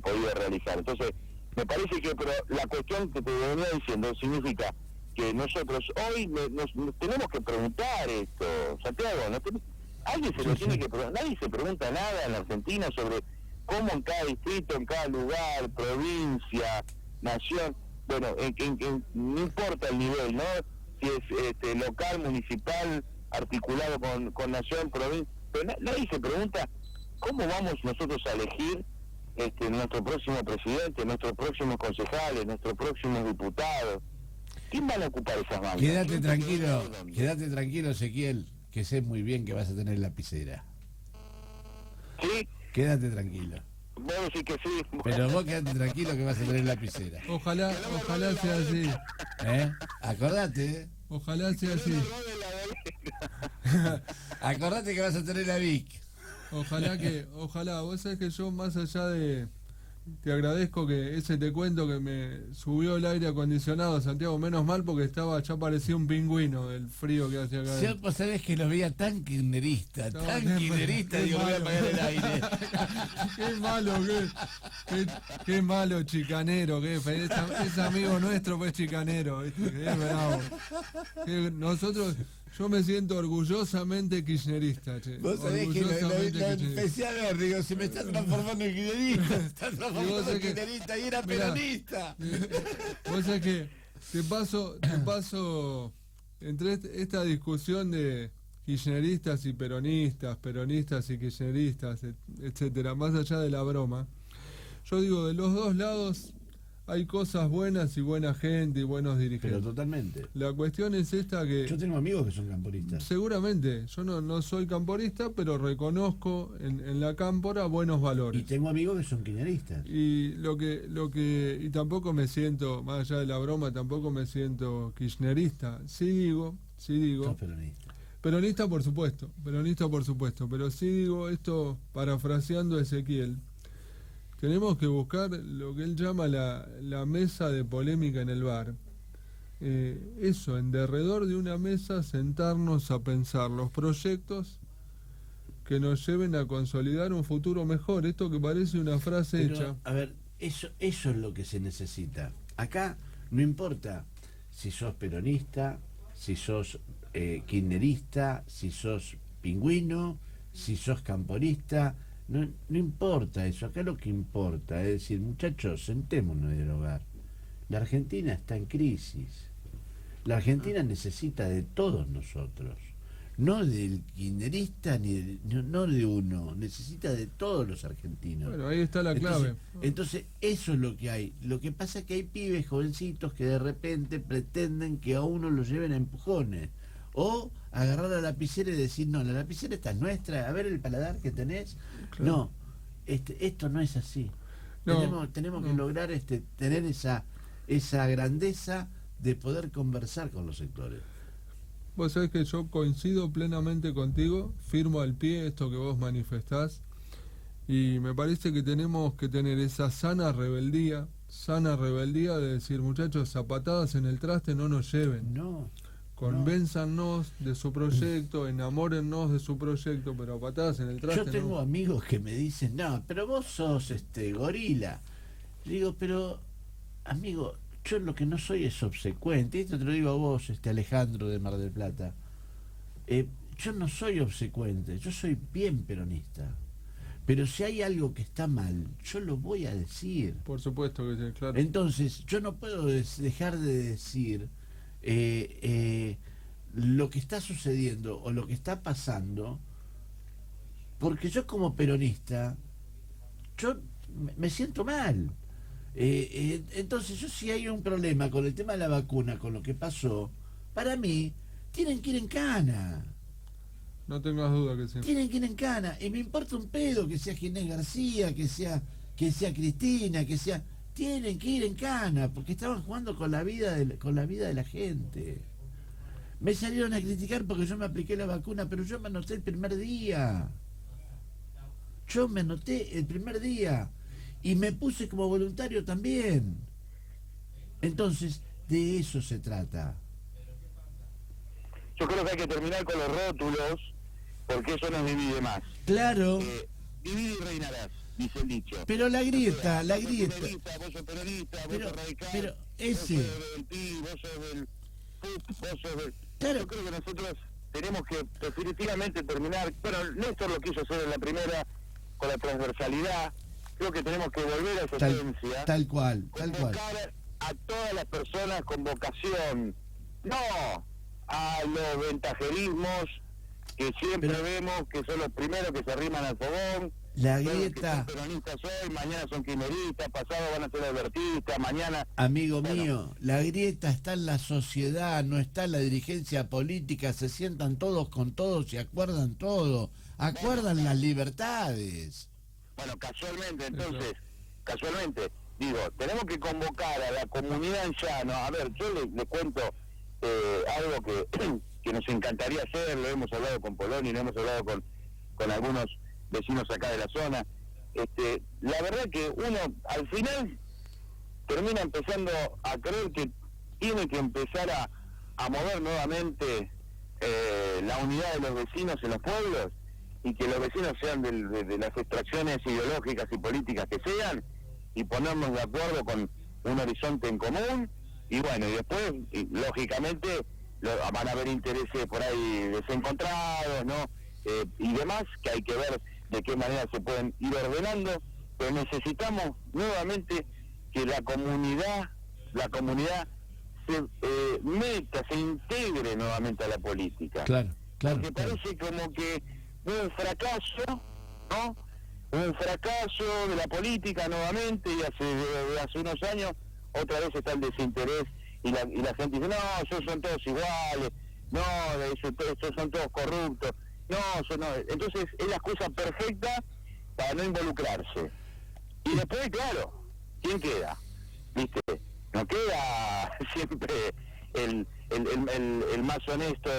C: podido realizar. Entonces, me parece que, pero la cuestión que te venía diciendo significa que nosotros hoy nos tenemos que preguntar esto, Santiago, alguien se lo tiene que preguntar. Nadie se pregunta nada en la Argentina sobre cómo en cada distrito, en cada lugar, provincia, nación, bueno, no importa el nivel, ¿no? Si es local, municipal, articulado con nación, provincia, pero nadie se pregunta cómo vamos nosotros a elegir nuestro próximo presidente, nuestros próximos concejales, nuestros próximos diputados. ¿Quién van a ocupar esas bancas?
A: Quédate tranquilo, Ezequiel, que sé muy bien que vas a tener lapicera.
C: ¿Sí?
A: Quédate tranquilo.
C: Vos decís que sí.
A: Pero vos quédate tranquilo que vas a tener lapicera.
B: Ojalá sea así.
A: Acordate,
B: Ojalá sea así.
A: acordate que vas a tener la Vic.
B: Ojalá, vos sabés que yo más allá de... Te agradezco que te cuento que me subió el aire acondicionado, Santiago, menos mal porque ya parecía un pingüino del frío que hacía acá.
A: Yo, vos sabés que lo veía tan kirchnerista, digo, voy a apagar el aire.
B: Qué malo chicanero, es amigo nuestro, pues chicanero, ¿viste? Que es bravo. Yo me siento orgullosamente kirchnerista, che.
A: Vos sabés que lo empecé a ver, digo, se me está transformando en kirchnerista, se está transformando en kirchnerista y era peronista.
B: Vos sabés que te paso entre esta discusión de kirchneristas y peronistas y kirchneristas, etcétera, más allá de la broma, yo digo, de los dos lados hay cosas buenas y buena gente y buenos dirigentes.
A: Pero totalmente.
B: La cuestión es esta que...
A: Yo tengo amigos que son camporistas.
B: Seguramente. Yo no soy camporista, pero reconozco en la cámpora buenos valores.
A: Y tengo amigos que son kirchneristas.
B: Y y tampoco me siento, más allá de la broma, tampoco me siento kirchnerista. Sí digo.
A: Sos peronista.
B: Peronista por supuesto, pero sí digo esto, parafraseando a Ezequiel. Tenemos que buscar lo que él llama la mesa de polémica en el bar. eso, en derredor de una mesa, sentarnos a pensar los proyectos que nos lleven a consolidar un futuro mejor. Esto que parece una frase
A: Pero,
B: hecha.
A: a ver, eso es lo que se necesita. Acá no importa si sos peronista, si sos kirchnerista, si sos pingüino, si sos camporista, no importa eso. Acá lo que importa es decir, muchachos, sentémonos a dialogar. La Argentina está en crisis. La Argentina necesita de todos nosotros. No del kirchnerista no de uno, necesita de todos los argentinos.
B: Bueno, ahí está la clave.
A: Entonces, eso es lo que hay. Lo que pasa es que hay pibes jovencitos que de repente pretenden que a uno lo lleven a empujones. O agarrar la lapicera y decir, no, la lapicera esta es nuestra, a ver el paladar que tenés.
B: Claro.
A: No, esto no es así.
B: No,
A: tenemos
B: no.
A: que lograr tener esa grandeza de poder conversar con los sectores.
B: Vos sabés que yo coincido plenamente contigo, firmo al pie esto que vos manifestás, y me parece que tenemos que tener esa sana rebeldía de decir, muchachos, zapatadas en el traste no nos lleven.
A: No.
B: Convénzanos de su proyecto, enamórennos de su proyecto, pero a patadas en el traste
A: Yo tengo
B: no.
A: amigos que me dicen, no, pero vos sos gorila. Le digo, pero, amigo, yo lo que no soy es obsecuente. Esto te lo digo a vos, Alejandro de Mar del Plata. Yo no soy obsecuente, yo soy bien peronista. Pero si hay algo que está mal, yo lo voy a decir.
B: Por supuesto que sí, claro.
A: Entonces, yo no puedo dejar de decir lo que está sucediendo o lo que está pasando, porque yo como peronista, yo me siento mal. Entonces, yo si hay un problema con el tema de la vacuna, con lo que pasó, para mí, tienen que ir en cana.
B: No tengas duda que sí.
A: Tienen que ir en cana. Y me importa un pedo que sea Ginés García, que sea Cristina, que sea... Tienen que ir en cana, porque estaban jugando con la vida de la gente. Me salieron a criticar porque yo me apliqué la vacuna, pero yo me anoté el primer día. Yo me anoté el primer día. Y me puse como voluntario también. Entonces, de eso se trata.
C: Yo creo que hay que terminar con los rótulos, porque eso nos divide más.
A: Claro.
C: Divide y reinarás, dice el dicho.
A: Pero la grieta.
C: Vos sos peronista, vos sos radical,
A: pero
C: vos sos del PI, vos sos del PUC, vos sos del...
A: Claro.
C: Yo creo que nosotros tenemos que definitivamente terminar, bueno, Néstor lo quiso hacer en la primera, con la transversalidad, creo que tenemos que volver a esa esencia.
A: Tal cual.
C: Convocar a todas las personas con vocación, no a los ventajerismos que siempre vemos que son los primeros que se arriman al fogón.
A: La
C: Son los que
A: grieta.
C: son peronistas hoy, mañana son kirchneristas, pasado van a ser albertistas, mañana...
A: Amigo mío, la grieta está en la sociedad, no está en la dirigencia política, se sientan todos con todos y acuerdan todo, acuerdan las libertades.
C: Bueno, casualmente, entonces, digo, tenemos que convocar a la comunidad en llano. A ver, yo le cuento algo que nos encantaría hacer, lo hemos hablado con Poloni, lo hemos hablado con algunos vecinos acá de la zona. La verdad que uno al final termina empezando a creer que tiene que empezar a mover nuevamente la unidad de los vecinos en los pueblos, y que los vecinos sean de las extracciones ideológicas y políticas que sean, y ponernos de acuerdo con un horizonte en común, y bueno, y después, lógicamente, van a haber intereses por ahí desencontrados, ¿no? Y demás, que hay que ver de qué manera se pueden ir ordenando, pero necesitamos nuevamente que la comunidad se meta, se integre nuevamente a la política.
A: Claro.
C: Porque parece como que un fracaso, ¿no? Un fracaso de la política nuevamente, y hace unos años otra vez está el desinterés, y la gente dice, no, esos son todos iguales, no, esos son todos corruptos, no, entonces es la excusa perfecta para no involucrarse. Y después, claro, ¿quién queda? ¿Viste? No queda siempre el más honesto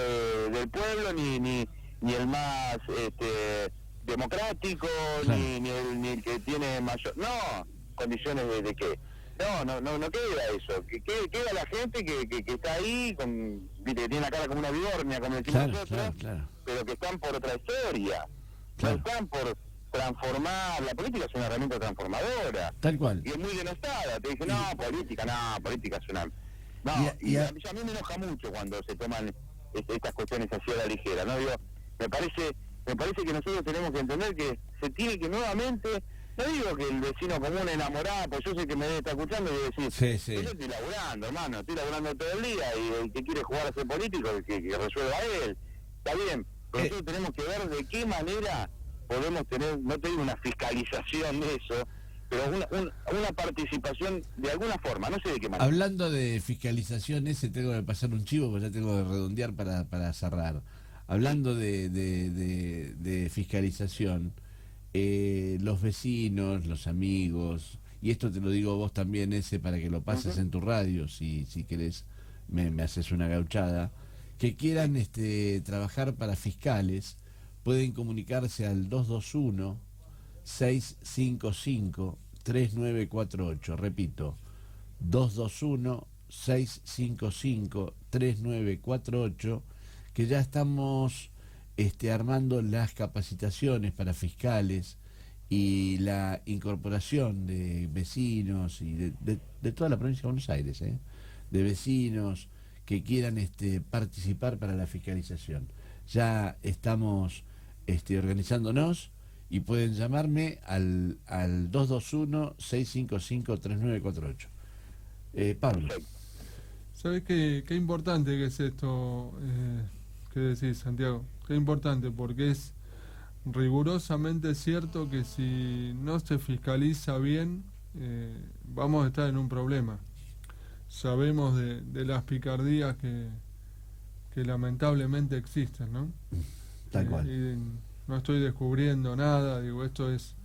C: del pueblo, ni el más democrático,
A: claro.
C: ni el que tiene mayor... No, condiciones de qué. no queda eso. Queda la gente que está ahí, que tiene la cara como una bigornia, como decimos nosotros, pero que están por otra historia. No están por transformar. La política es una herramienta transformadora.
A: Tal cual.
C: Y es muy denostada. Te dicen, política es una... No, y a mí me enoja mucho cuando se toman estas cuestiones así a la ligera, ¿no? Digo, me parece que nosotros tenemos que entender que se tiene que nuevamente... No digo que el vecino común enamorado, pues yo sé que me debe estar escuchando y decir, yo estoy laburando, hermano, estoy laburando todo el día y el que quiere jugar a ser político, que resuelva él. Está bien, pero nosotros tenemos que ver de qué manera podemos tener, no te digo una fiscalización de eso, pero una participación de alguna forma, no sé de qué manera.
A: Hablando de fiscalización, tengo que pasar un chivo, porque ya tengo que redondear para cerrar. Hablando de fiscalización, los vecinos, los amigos, y esto te lo digo vos también, para que lo pases en tu radio, si querés, me haces una gauchada, que quieran trabajar para fiscales, pueden comunicarse al 221-655-3948, repito, 221-655-3948, que ya estamos armando las capacitaciones para fiscales y la incorporación de vecinos y de toda la provincia de Buenos Aires, de vecinos que quieran participar para la fiscalización. Ya estamos organizándonos y pueden llamarme al 221-655-3948. Pablo.
B: ¿Sabés qué importante que es esto que decís, Santiago? Qué importante, porque es rigurosamente cierto que si no se fiscaliza bien, vamos a estar en un problema. Sabemos de las picardías que lamentablemente existen, ¿no?
A: Tal cual.
B: Y no estoy descubriendo nada, digo, esto es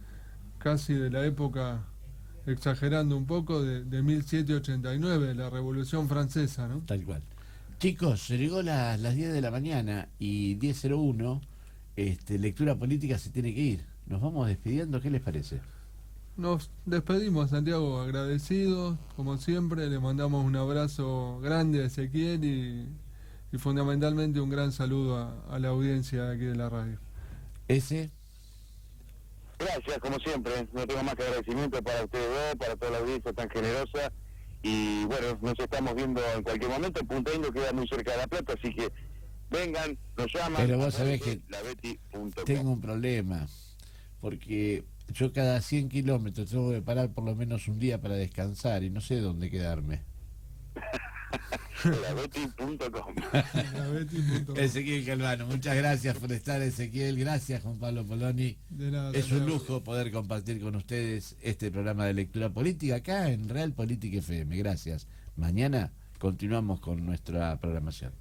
B: casi de la época, exagerando un poco, de 1789, la Revolución Francesa, ¿no?
A: Tal cual. Chicos, se llegó las 10 de la mañana y 10:01, lectura política se tiene que ir. Nos vamos despidiendo, ¿qué les parece?
B: Nos despedimos, Santiago, agradecidos, como siempre, le mandamos un abrazo grande a Ezequiel y fundamentalmente un gran saludo a la audiencia de aquí de la radio.
C: Gracias, como siempre, no tengo más que agradecimiento para ustedes dos, para toda la audiencia tan generosa. Y bueno, nos estamos viendo en cualquier momento. Punta Indio queda muy cerca de La Plata, así que vengan, nos llaman.
A: Pero vos sabés que
C: laveti.com.
A: tengo un problema, porque yo cada 100 kilómetros tengo que parar por lo menos un día para descansar y no sé dónde quedarme.
C: Laveti.com.
A: Ezequiel Calvano, muchas gracias por estar, Ezequiel. Gracias, Juan Pablo Poloni.
B: De nada,
A: es un lujo poder compartir con ustedes este programa de lectura política acá en Real Política FM. Gracias. Mañana continuamos con nuestra programación.